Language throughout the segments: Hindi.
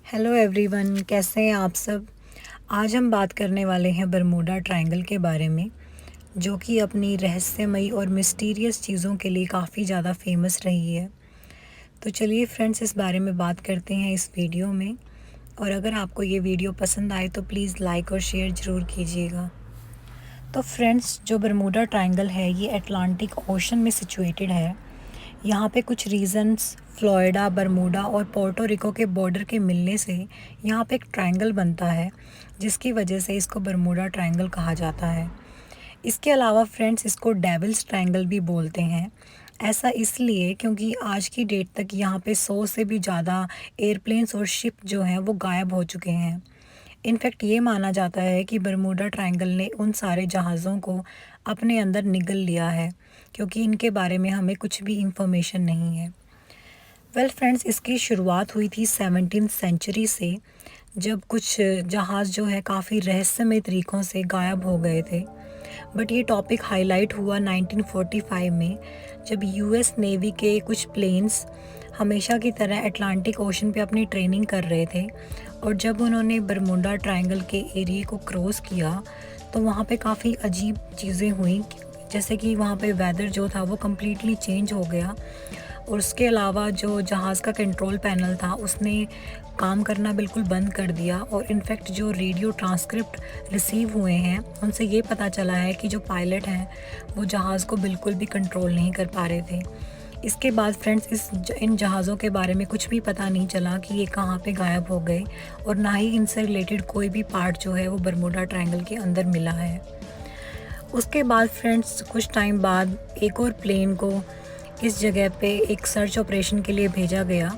हेलो एवरीवन, कैसे हैं आप सब। आज हम बात करने वाले हैं बरमूडा ट्रायंगल के बारे में, जो कि अपनी रहस्यमयी और मिस्टीरियस चीज़ों के लिए काफ़ी ज़्यादा फेमस रही है। तो चलिए फ्रेंड्स, इस बारे में बात करते हैं इस वीडियो में। और अगर आपको ये वीडियो पसंद आए तो प्लीज़ लाइक और शेयर ज़रूर कीजिएगा। तो फ्रेंड्स, जो बरमूडा ट्रायंगल है ये अटलांटिक ओशन में सिचुएटेड है। यहाँ पे कुछ रीजन्स फ्लोरिडा, बरमूडा और पोर्टो रिको के बॉर्डर के मिलने से यहाँ पे एक ट्रायंगल बनता है, जिसकी वजह से इसको बरमूडा ट्रायंगल कहा जाता है। इसके अलावा फ्रेंड्स, इसको डेविल्स ट्रायंगल भी बोलते हैं। ऐसा इसलिए क्योंकि आज की डेट तक यहाँ पे 100 से भी ज़्यादा एयरप्लेन्स और शिप जो हैं वो गायब हो चुके हैं। इनफैक्ट ये माना जाता है कि बरमूडा ट्रायंगल ने उन सारे जहाज़ों को अपने अंदर निगल लिया है, क्योंकि इनके बारे में हमें कुछ भी इंफॉर्मेशन नहीं है। वेल फ्रेंड्स, इसकी शुरुआत हुई थी 17th सेंचुरी से, जब कुछ जहाज़ जो है काफ़ी रहस्यमय तरीक़ों से गायब हो गए थे। बट ये टॉपिक हाईलाइट हुआ 1945 में, जब यूएस नेवी के कुछ प्लेन्स हमेशा की तरह अटलांटिक ओशन पे अपनी ट्रेनिंग कर रहे थे, और जब उन्होंने बरमूडा ट्रायंगल के एरिया को क्रॉस किया तो वहाँ पे काफ़ी अजीब चीज़ें हुई। जैसे कि वहाँ पे वेदर जो था वो कम्प्लीटली चेंज हो गया, और उसके अलावा जो जहाज़ का कंट्रोल पैनल था उसने काम करना बिल्कुल बंद कर दिया। और इनफैक्ट जो रेडियो ट्रांसक्रिप्ट रिसीव हुए हैं उनसे ये पता चला है कि जो पायलट हैं वो जहाज़ को बिल्कुल भी कंट्रोल नहीं कर पा रहे थे। इसके बाद फ्रेंड्स, इन जहाज़ों के बारे में कुछ भी पता नहीं चला कि ये कहाँ पे गायब हो गए, और ना ही इनसे रिलेटेड कोई भी पार्ट जो है वो बरमूडा ट्रायंगल के अंदर मिला है। उसके बाद फ्रेंड्स, कुछ टाइम बाद एक और प्लेन को इस जगह पे एक सर्च ऑपरेशन के लिए भेजा गया,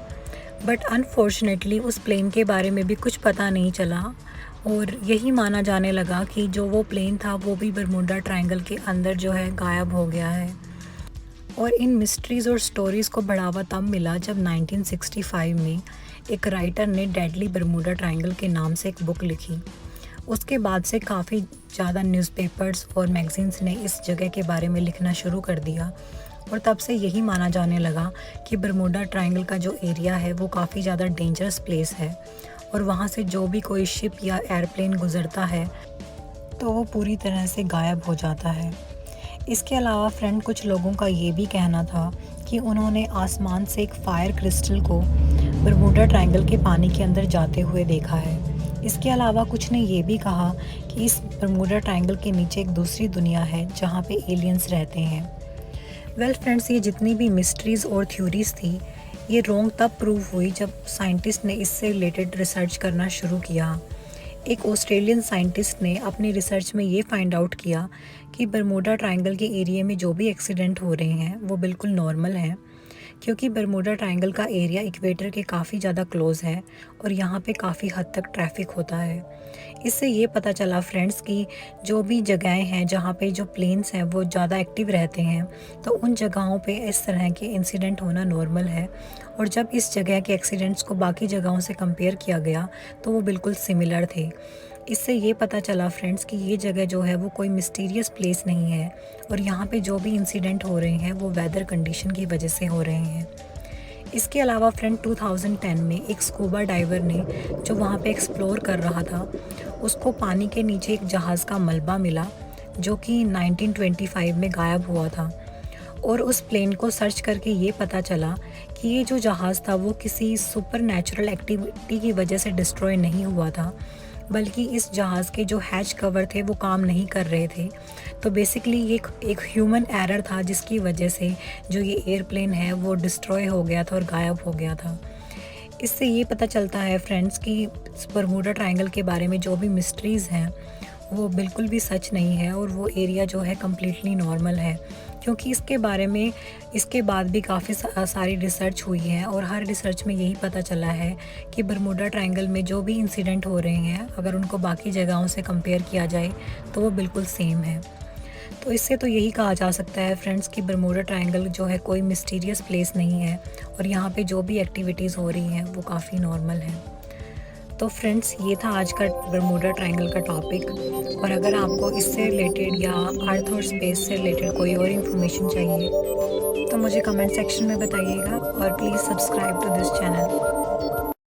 बट अनफॉर्चुनेटली उस प्लेन के बारे में भी कुछ पता नहीं चला, और यही माना जाने लगा कि जो वो प्लेन था वो भी बरमूडा ट्रायंगल के अंदर जो है गायब हो गया है। और इन मिस्ट्रीज़ और स्टोरीज़ को बढ़ावा तब मिला जब 1965 में एक राइटर ने डेडली बरमूडा ट्रायंगल के नाम से एक बुक लिखी। उसके बाद से काफ़ी ज़्यादा न्यूज़पेपर्स और मैगज़ीन्स ने इस जगह के बारे में लिखना शुरू कर दिया, और तब से यही माना जाने लगा कि बरमूडा ट्रायंगल का जो एरिया है वो काफ़ी ज़्यादा डेंजरस प्लेस है, और वहाँ से जो भी कोई शिप या एयरप्लेन गुज़रता है तो वो पूरी तरह से गायब हो जाता है। इसके अलावा फ्रेंड, कुछ लोगों का ये भी कहना था कि उन्होंने आसमान से एक फायर क्रिस्टल को बरमूडा ट्रायंगल के पानी के अंदर जाते हुए देखा है। इसके अलावा कुछ ने ये भी कहा कि इस बरमूडा ट्रायंगल के नीचे एक दूसरी दुनिया है जहाँ पे एलियंस रहते हैं। वेल फ्रेंड्स, ये जितनी भी मिस्ट्रीज़ और थ्योरीज़ थी ये रॉन्ग तब प्रूव हुई जब साइंटिस्ट ने इससे रिलेटेड रिसर्च करना शुरू किया। एक ऑस्ट्रेलियन साइंटिस्ट ने अपनी रिसर्च में ये फाइंड आउट किया कि बरमूडा ट्रायंगल के एरिया में जो भी एक्सीडेंट हो रहे हैं वो बिल्कुल नॉर्मल हैं, क्योंकि बरमूडा ट्रायंगल का एरिया इक्वेटर के काफ़ी ज़्यादा क्लोज़ है और यहाँ पे काफ़ी हद तक ट्रैफिक होता है। इससे ये पता चला फ्रेंड्स कि जो भी जगहें हैं जहाँ पे जो प्लेन्स हैं वो ज़्यादा एक्टिव रहते हैं, तो उन जगहों पे इस तरह के इंसिडेंट होना नॉर्मल है। और जब इस जगह के एक्सीडेंट्स को बाकी जगहों से कंपेयर किया गया तो वो बिल्कुल सिमिलर थे। इससे ये पता चला फ्रेंड्स कि ये जगह जो है वो कोई मिस्टीरियस प्लेस नहीं है, और यहाँ पे जो भी इंसिडेंट हो रहे हैं वो वेदर कंडीशन की वजह से हो रहे हैं। इसके अलावा फ्रेंड, 2010 में एक स्कूबा डाइवर ने जो वहाँ पे एक्सप्लोर कर रहा था उसको पानी के नीचे एक जहाज़ का मलबा मिला, जो कि 1925 में गायब हुआ था। और उस प्लेन को सर्च करके ये पता चला कि ये जो जहाज़ था वो किसी सुपर नेचुरल एक्टिविटी की वजह से डिस्ट्रॉय नहीं हुआ था, बल्कि इस जहाज़ के जो हैच कवर थे वो काम नहीं कर रहे थे। तो बेसिकली ये एक ह्यूमन एरर था, जिसकी वजह से जो ये एयरप्लेन है वो डिस्ट्रॉय हो गया था और गायब हो गया था। इससे ये पता चलता है फ्रेंड्स कि बरमूडा ट्रायंगल के बारे में जो भी मिस्ट्रीज़ हैं वो बिल्कुल भी सच नहीं है, और वो एरिया जो है कम्प्लीटली नॉर्मल है। क्योंकि इसके बारे में इसके बाद भी काफ़ी सारी रिसर्च हुई है, और हर रिसर्च में यही पता चला है कि बरमूडा ट्रायंगल में जो भी इंसिडेंट हो रहे हैं अगर उनको बाकी जगहों से कंपेयर किया जाए तो वो बिल्कुल सेम है। तो इससे तो यही कहा जा सकता है फ्रेंड्स कि बरमूडा ट्रायंगल जो है कोई मिस्टीरियस प्लेस नहीं है, और यहाँ पे जो भी एक्टिविटीज़ हो रही हैं वो काफ़ी नॉर्मल हैं। तो फ्रेंड्स, ये था आज का बरमूडा ट्रायंगल का टॉपिक, और अगर आपको इससे रिलेटेड या अर्थ और स्पेस से रिलेटेड कोई और इन्फॉर्मेशन चाहिए तो मुझे कमेंट सेक्शन में बताइएगा और please subscribe to this channel.